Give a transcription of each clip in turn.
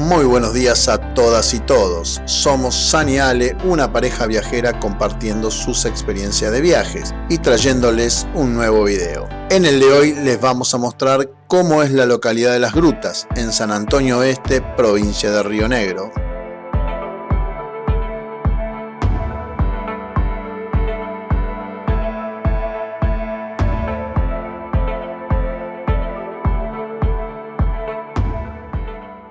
Muy buenos días a todas y todos. Somos San y Ale, una pareja viajera compartiendo sus experiencias de viajes y trayéndoles un nuevo video. En el de hoy les vamos a mostrar cómo es la localidad de Las Grutas, en San Antonio Oeste, provincia de Río Negro.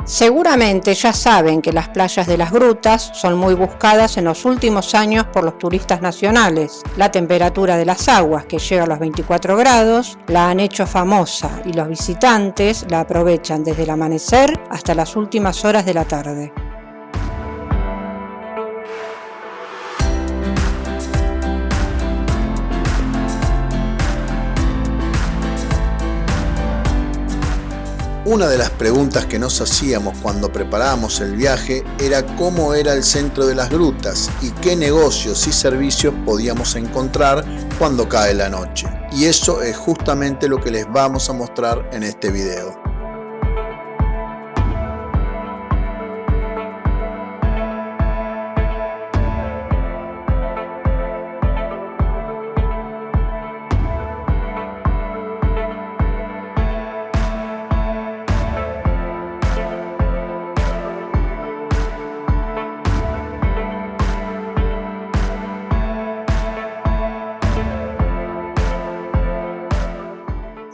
Seguramente ya saben que las playas de Las Grutas son muy buscadas en los últimos años por los turistas nacionales. La temperatura de las aguas, que llega a los 24 grados, la han hecho famosa y los visitantes la aprovechan desde el amanecer hasta las últimas horas de la tarde. Una de las preguntas que nos hacíamos cuando preparábamos el viaje era cómo era el centro de Las Grutas y qué negocios y servicios podíamos encontrar cuando cae la noche. Y eso es justamente lo que les vamos a mostrar en este video.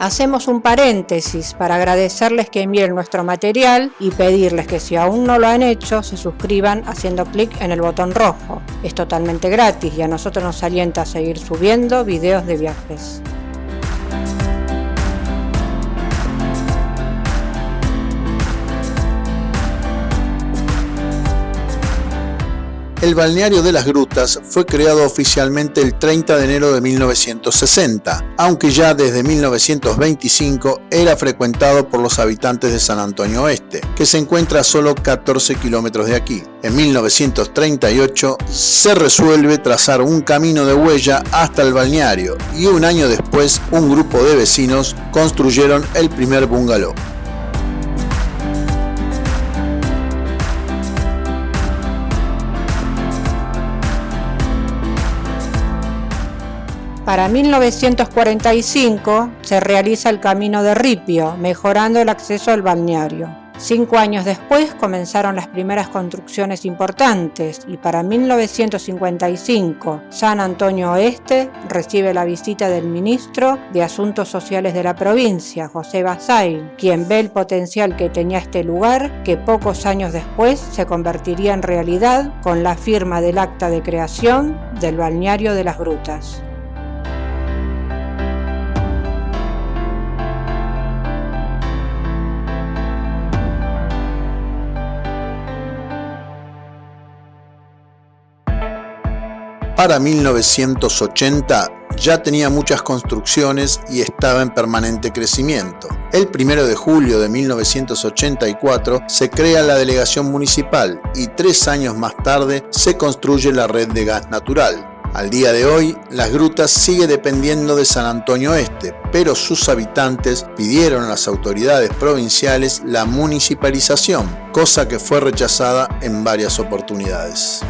Hacemos un paréntesis para agradecerles que envíen nuestro material y pedirles que si aún no lo han hecho, se suscriban haciendo clic en el botón rojo. Es totalmente gratis y a nosotros nos alienta a seguir subiendo videos de viajes. El balneario de Las Grutas fue creado oficialmente el 30 de enero de 1960, aunque ya desde 1925 era frecuentado por los habitantes de San Antonio Oeste, que se encuentra a solo 14 kilómetros de aquí. En 1938 se resuelve trazar un camino de huella hasta el balneario y un año después un grupo de vecinos construyeron el primer bungalow. Para 1945 se realiza el Camino de Ripio, mejorando el acceso al balneario. 5 años después comenzaron las primeras construcciones importantes y para 1955 San Antonio Oeste recibe la visita del ministro de Asuntos Sociales de la provincia, José Basay, quien ve el potencial que tenía este lugar, que pocos años después se convertiría en realidad con la firma del acta de creación del balneario de Las Grutas. Para 1980 ya tenía muchas construcciones y estaba en permanente crecimiento. El 1 de julio de 1984 se crea la delegación municipal y 3 años más tarde se construye la red de gas natural. Al día de hoy, Las Grutas sigue dependiendo de San Antonio Este, pero sus habitantes pidieron a las autoridades provinciales la municipalización, cosa que fue rechazada en varias oportunidades.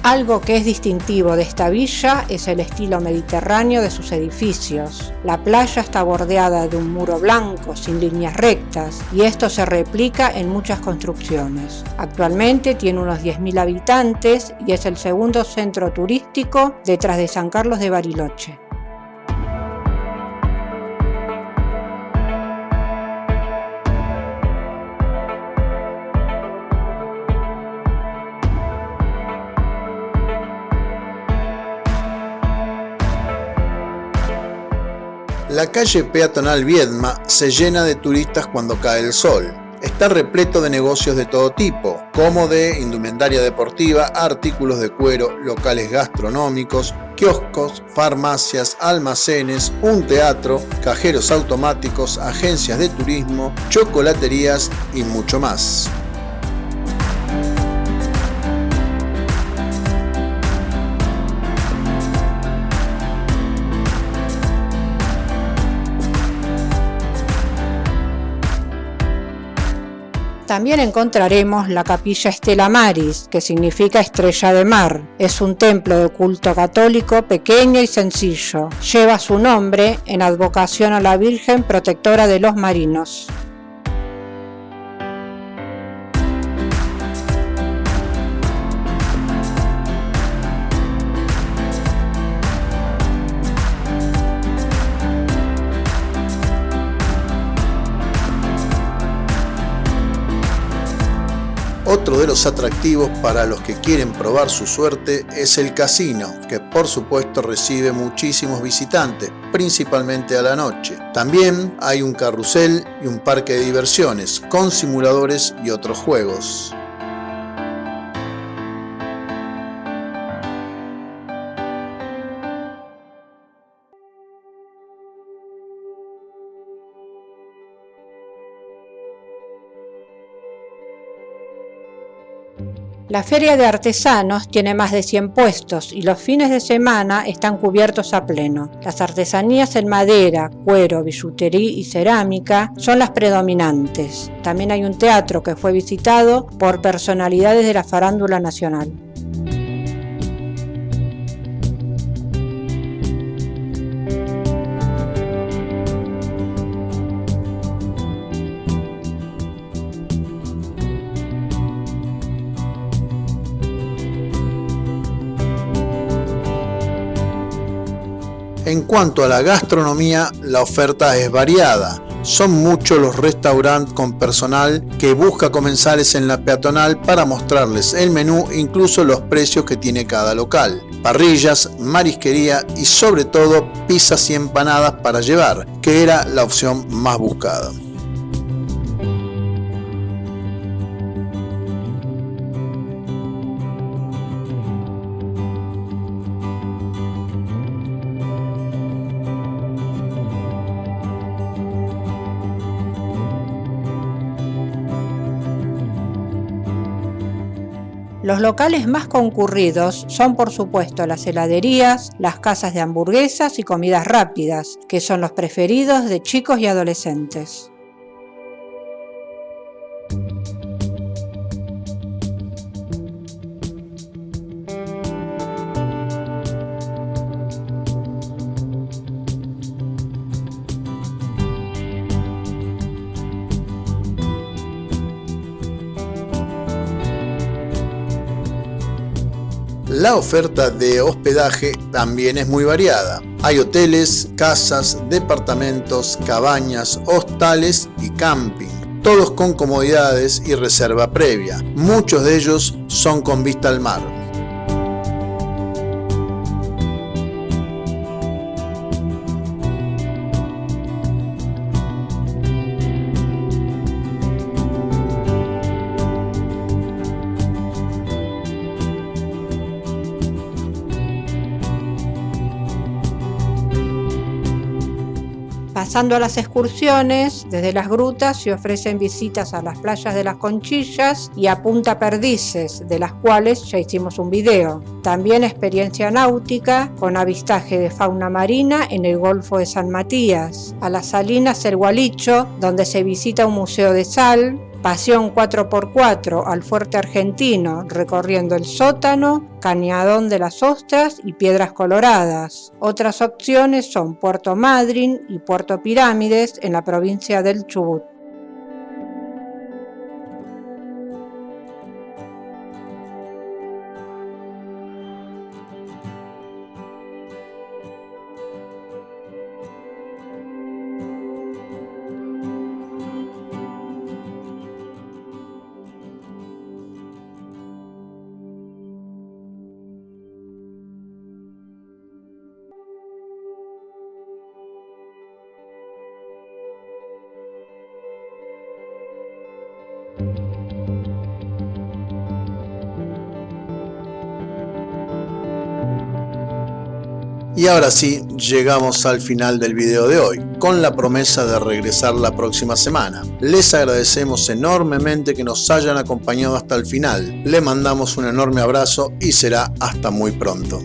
Algo que es distintivo de esta villa es el estilo mediterráneo de sus edificios. La playa está bordeada de un muro blanco sin líneas rectas y esto se replica en muchas construcciones. Actualmente tiene unos 10.000 habitantes y es el segundo centro turístico detrás de San Carlos de Bariloche. La calle peatonal Viedma se llena de turistas cuando cae el sol. Está repleto de negocios de todo tipo, como de indumentaria deportiva, artículos de cuero, locales gastronómicos, kioscos, farmacias, almacenes, un teatro, cajeros automáticos, agencias de turismo, chocolaterías y mucho más. También encontraremos la capilla Stella Maris, que significa estrella de mar. Es un templo de culto católico pequeño y sencillo. Lleva su nombre en advocación a la Virgen protectora de los marinos. Otro de los atractivos para los que quieren probar su suerte es el casino, que por supuesto recibe muchísimos visitantes, principalmente a la noche. También hay un carrusel y un parque de diversiones, con simuladores y otros juegos. La Feria de Artesanos tiene más de 100 puestos y los fines de semana están cubiertos a pleno. Las artesanías en madera, cuero, billutería y cerámica son las predominantes. También hay un teatro que fue visitado por personalidades de la farándula nacional. En cuanto a la gastronomía, la oferta es variada. Son muchos los restaurantes con personal que busca comensales en la peatonal para mostrarles el menú, incluso los precios que tiene cada local. Parrillas, marisquería y sobre todo pizzas y empanadas para llevar, que era la opción más buscada. Los locales más concurridos son, por supuesto, las heladerías, las casas de hamburguesas y comidas rápidas, que son los preferidos de chicos y adolescentes. La oferta de hospedaje también es muy variada. Hay hoteles, casas, departamentos, cabañas, hostales y camping, todos con comodidades y reserva previa. Muchos de ellos son con vista al mar. Pasando a las excursiones, desde las grutas se ofrecen visitas a las playas de las Conchillas y a Punta Perdices, de las cuales ya hicimos un video. También experiencia náutica con avistaje de fauna marina en el Golfo de San Matías, a las Salinas El Gualicho, donde se visita un museo de sal, paseo en 4x4 al Fuerte Argentino, recorriendo el sótano, Cañadón de las Ostras y Piedras Coloradas. Otras opciones son Puerto Madryn y Puerto Pirámides en la provincia del Chubut. Y ahora sí, llegamos al final del video de hoy, con la promesa de regresar la próxima semana. Les agradecemos enormemente que nos hayan acompañado hasta el final. Le mandamos un enorme abrazo y será hasta muy pronto.